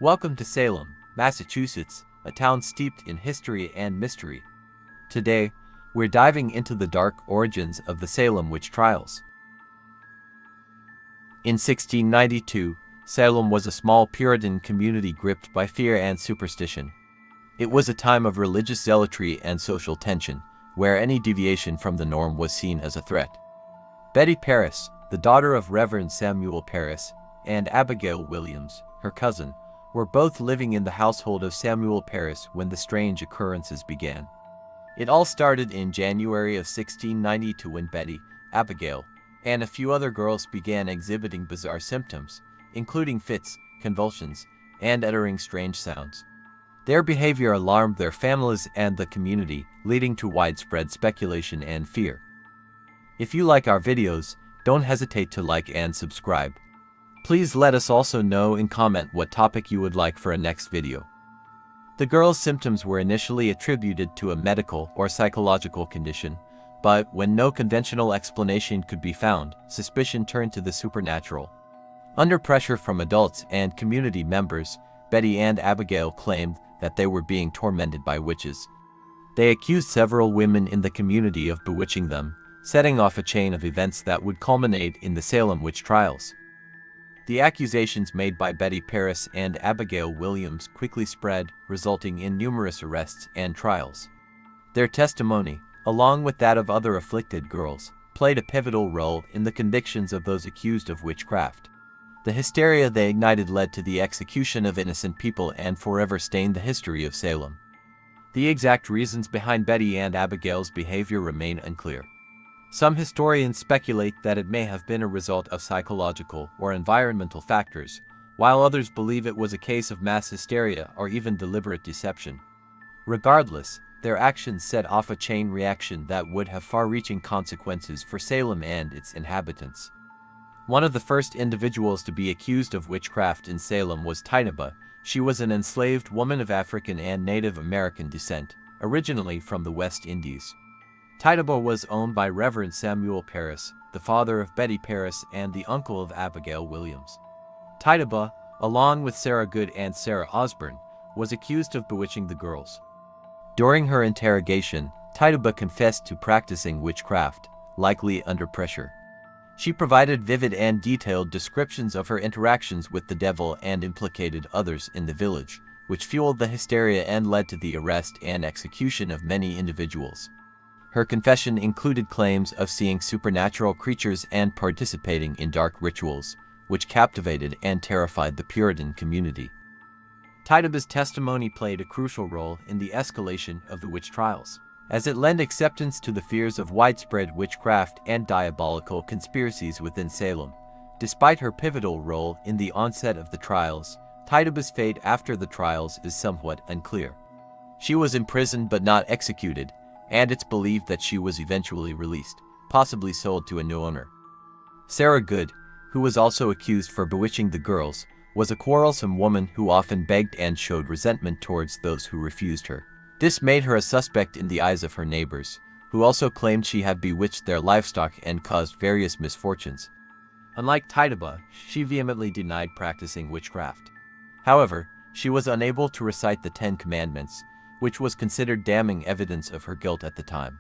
Welcome to Salem, Massachusetts, a town steeped in history and mystery. Today, we're diving into the dark origins of the Salem witch trials. In 1692, Salem was a small Puritan community gripped by fear and superstition. It was a time of religious zealotry and social tension, where any deviation from the norm was seen as a threat. Betty Parris, the daughter of Reverend Samuel Parris, and Abigail Williams, her cousin, were both living in the household of Samuel Parris when the strange occurrences began. It all started in January of 1692 when Betty, Abigail, and a few other girls began exhibiting bizarre symptoms, including fits, convulsions, and uttering strange sounds. Their behavior alarmed their families and the community, leading to widespread speculation and fear. If you like our videos, don't hesitate to like and subscribe. Please let us also know in comment what topic you would like for a next video. The girls' symptoms were initially attributed to a medical or psychological condition, but when no conventional explanation could be found, suspicion turned to the supernatural. Under pressure from adults and community members, Betty and Abigail claimed that they were being tormented by witches. They accused several women in the community of bewitching them, setting off a chain of events that would culminate in the Salem witch trials. The accusations made by Betty Parris and Abigail Williams quickly spread, resulting in numerous arrests and trials. Their testimony, along with that of other afflicted girls, played a pivotal role in the convictions of those accused of witchcraft. The hysteria they ignited led to the execution of innocent people and forever stained the history of Salem. The exact reasons behind Betty and Abigail's behavior remain unclear. Some historians speculate that it may have been a result of psychological or environmental factors, while others believe it was a case of mass hysteria or even deliberate deception. Regardless, their actions set off a chain reaction that would have far-reaching consequences for Salem and its inhabitants. One of the first individuals to be accused of witchcraft in Salem was Tituba. She was an enslaved woman of African and Native American descent, originally from the West Indies. Tituba was owned by Reverend Samuel Parris, the father of Betty Parris and the uncle of Abigail Williams. Tituba, along with Sarah Good and Sarah Osborne, was accused of bewitching the girls. During her interrogation, Tituba confessed to practicing witchcraft, likely under pressure. She provided vivid and detailed descriptions of her interactions with the devil and implicated others in the village, which fueled the hysteria and led to the arrest and execution of many individuals. Her confession included claims of seeing supernatural creatures and participating in dark rituals, which captivated and terrified the Puritan community. Tituba's testimony played a crucial role in the escalation of the witch trials, as it lent acceptance to the fears of widespread witchcraft and diabolical conspiracies within Salem. Despite her pivotal role in the onset of the trials, Tituba's fate after the trials is somewhat unclear. She was imprisoned but not executed, and it's believed that she was eventually released, possibly sold to a new owner. Sarah Good, who was also accused for bewitching the girls, was a quarrelsome woman who often begged and showed resentment towards those who refused her. This made her a suspect in the eyes of her neighbors, who also claimed she had bewitched their livestock and caused various misfortunes. Unlike Tituba, she vehemently denied practicing witchcraft. However, she was unable to recite the Ten Commandments, which was considered damning evidence of her guilt at the time.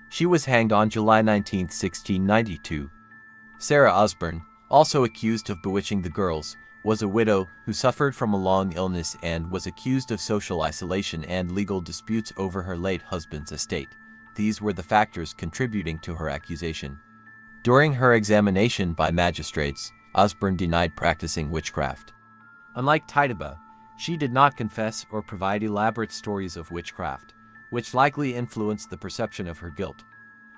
She was hanged on July 19, 1692. Sarah Osborne, also accused of bewitching the girls, was a widow who suffered from a long illness and was accused of social isolation and legal disputes over her late husband's estate. These were the factors contributing to her accusation. During her examination by magistrates, Osborne denied practicing witchcraft. Unlike Tituba, she did not confess or provide elaborate stories of witchcraft, which likely influenced the perception of her guilt.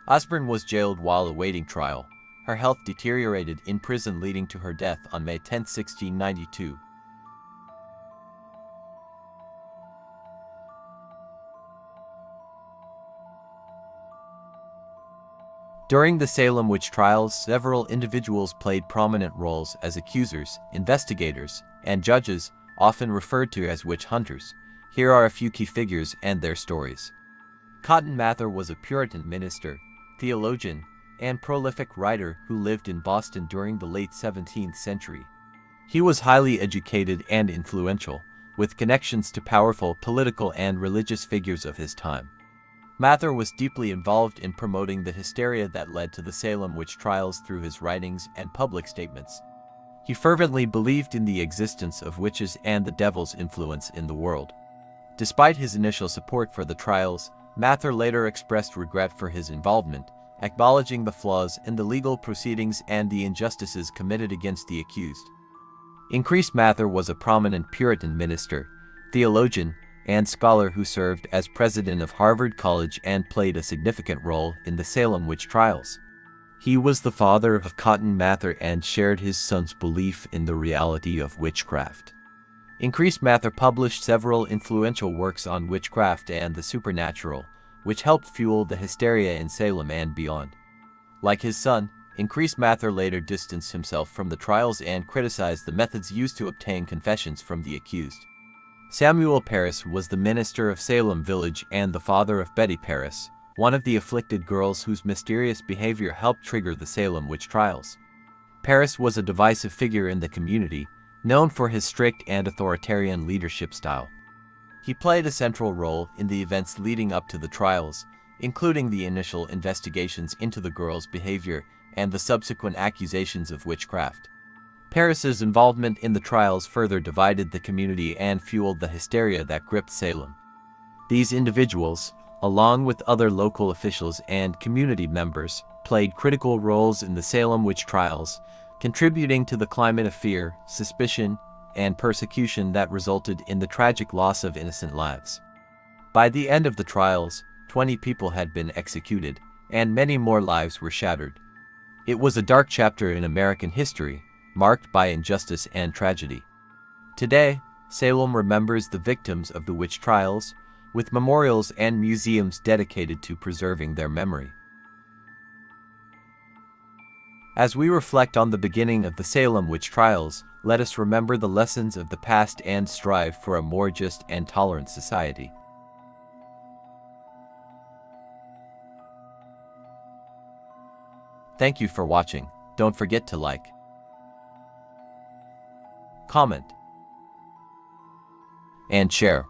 Osborne was jailed while awaiting trial. Her health deteriorated in prison, leading to her death on May 10, 1692. During the Salem witch trials, several individuals played prominent roles as accusers, investigators, and judges, often referred to as witch hunters. Here are a few key figures and their stories. Cotton Mather was a Puritan minister, theologian, and prolific writer who lived in Boston during the late 17th century. He was highly educated and influential, with connections to powerful political and religious figures of his time. Mather was deeply involved in promoting the hysteria that led to the Salem witch trials through his writings and public statements. He fervently believed in the existence of witches and the devil's influence in the world. Despite his initial support for the trials, Mather later expressed regret for his involvement, acknowledging the flaws in the legal proceedings and the injustices committed against the accused. Increase Mather was a prominent Puritan minister, theologian, and scholar who served as president of Harvard College and played a significant role in the Salem witch trials. He was the father of Cotton Mather and shared his son's belief in the reality of witchcraft. Increase Mather published several influential works on witchcraft and the supernatural, which helped fuel the hysteria in Salem and beyond. Like his son, Increase Mather later distanced himself from the trials and criticized the methods used to obtain confessions from the accused. Samuel Parris was the minister of Salem village and the father of Betty Parris, one of the afflicted girls whose mysterious behavior helped trigger the Salem witch trials. Parris was a divisive figure in the community, known for his strict and authoritarian leadership style. He played a central role in the events leading up to the trials, including the initial investigations into the girls' behavior and the subsequent accusations of witchcraft. Parris's involvement in the trials further divided the community and fueled the hysteria that gripped Salem. These individuals, along with other local officials and community members, played critical roles in the Salem witch trials, contributing to the climate of fear, suspicion, and persecution that resulted in the tragic loss of innocent lives. By the end of the trials, 20 people had been executed, and many more lives were shattered. It was a dark chapter in American history, marked by injustice and tragedy. Today, Salem remembers the victims of the witch trials, with memorials and museums dedicated to preserving their memory. As we reflect on the beginning of the Salem witch trials, let us remember the lessons of the past and strive for a more just and tolerant society. Thank you for watching. Don't forget to like, comment, and share.